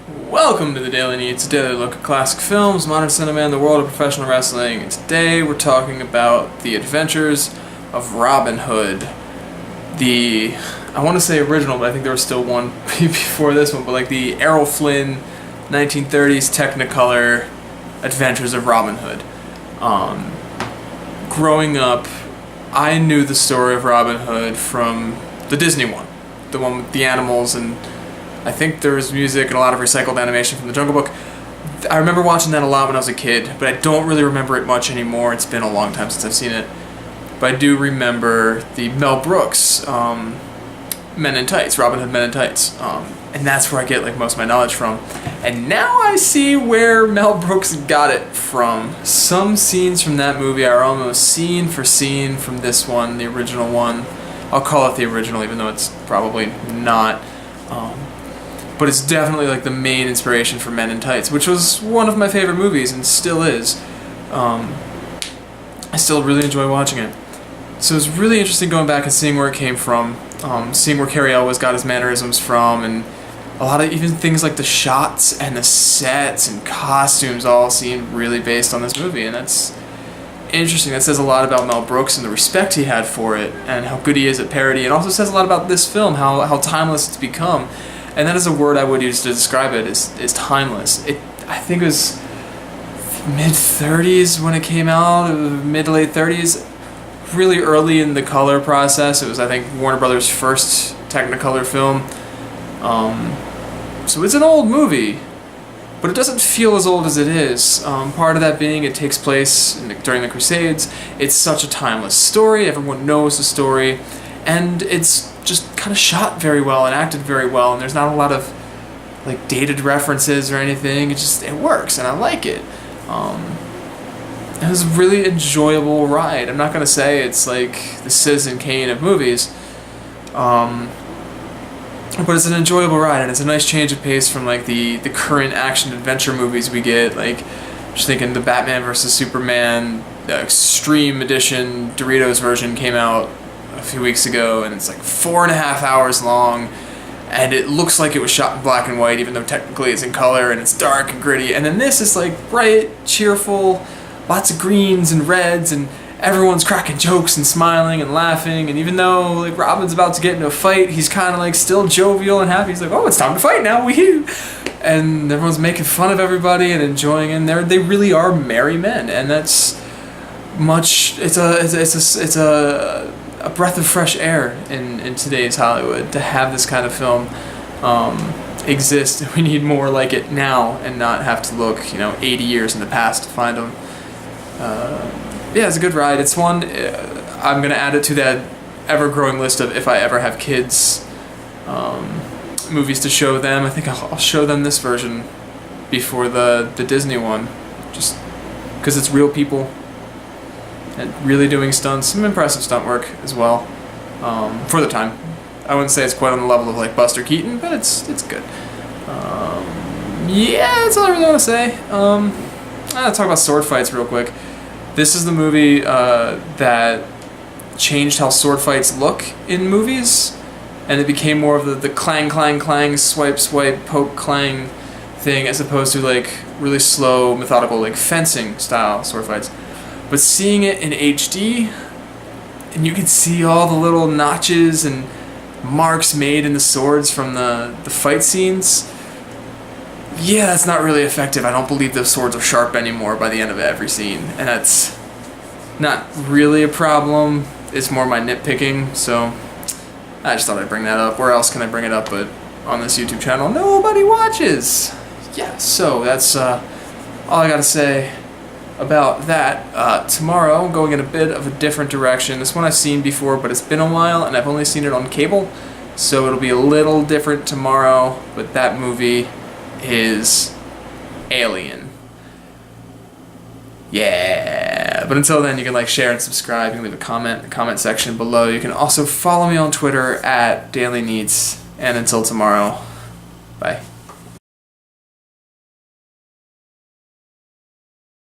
Welcome to the Daily Neitz, a daily look at classic films, modern cinema, and the world of professional wrestling. And today we're talking about the adventures of Robin Hood. I want to say original, but I think there was still one before this one, but like the Errol Flynn 1930s Technicolor Adventures of Robin Hood. Growing up, I knew the story of Robin Hood from the Disney one, the one with the animals, and I think there was music and a lot of recycled animation from the Jungle Book. I remember watching that a lot when I was a kid, but I don't really remember it much anymore. It's been a long time since I've seen it. But I do remember the Mel Brooks Men in Tights, Robin Hood Men in Tights. And that's where I get like most of my knowledge from. And now I see where Mel Brooks got it from. Some scenes from that movie are almost scene for scene from this one, the original one. I'll call it the original, even though it's probably not. But it's definitely like the main inspiration for Men in Tights, which was one of my favorite movies and still is. I still really enjoy watching it. So it's really interesting going back and seeing where it came from, seeing where Cary Elwes got his mannerisms from, and a lot of even things like the shots and the sets and costumes all seem really based on this movie, and that's interesting. That says a lot about Mel Brooks and the respect he had for it and how good he is at parody. It also says a lot about this film, how timeless it's become. And that is a word I would use to describe it, is timeless. I think it was mid-30s when it came out, mid to late 30s. Really early in the color process. It was, I think, Warner Brothers' first Technicolor film. So it's an old movie, but it doesn't feel as old as it is. Part of that being it takes place during the Crusades. It's such a timeless story. Everyone knows the story. And it's just kind of shot very well and acted very well, and there's not a lot of like dated references or anything. It works, and I like it. It was a really enjoyable ride. I'm not gonna say it's like the Citizen Kane of movies, but it's an enjoyable ride, and it's a nice change of pace from like the current action adventure movies we get. Like, just thinking the Batman vs Superman Extreme Edition Doritos version came out a few weeks ago, and it's like 4.5 hours long, and it looks like it was shot in black and white, even though technically it's in color, and it's dark and gritty. And then this is like bright, cheerful, lots of greens and reds, and everyone's cracking jokes and smiling and laughing. And even though like Robin's about to get into a fight, he's kind of like still jovial and happy. He's like, "Oh, it's time to fight now, woohoo!" And everyone's making fun of everybody and enjoying it. And they really are merry men, and that's much. It's a breath of fresh air in today's Hollywood to have this kind of film exist. We need more like it now and not have to look 80 years in the past to find them. Yeah, it's a good ride. It's one I'm gonna add it to that ever-growing list of if I ever have kids movies to show them. I think I'll show them this version before the Disney one, just because it's real people and really doing stunts, some impressive stunt work as well, for the time. I wouldn't say it's quite on the level of like Buster Keaton, but it's good. Yeah, that's all I really want to say. I'll talk about sword fights real quick. This is the movie that changed how sword fights look in movies, and it became more of the clang, clang, clang, swipe, swipe, poke, clang thing, as opposed to like really slow, methodical, like fencing style sword fights. But seeing it in HD, and you can see all the little notches and marks made in the swords from the fight scenes, yeah, that's not really effective. I don't believe those swords are sharp anymore by the end of every scene, and that's not really a problem. It's more my nitpicking, so I just thought I'd bring that up. Where else can I bring it up but on this YouTube channel nobody watches? Yeah, so that's all I gotta say about that. Tomorrow, I'm going in a bit of a different direction. This one I've seen before, but it's been a while, and I've only seen it on cable, so it'll be a little different tomorrow, but that movie is Alien. Yeah, but until then, you can like, share, and subscribe. You can leave a comment in the comment section below. You can also follow me on Twitter at Daily Neitz, and until tomorrow, bye.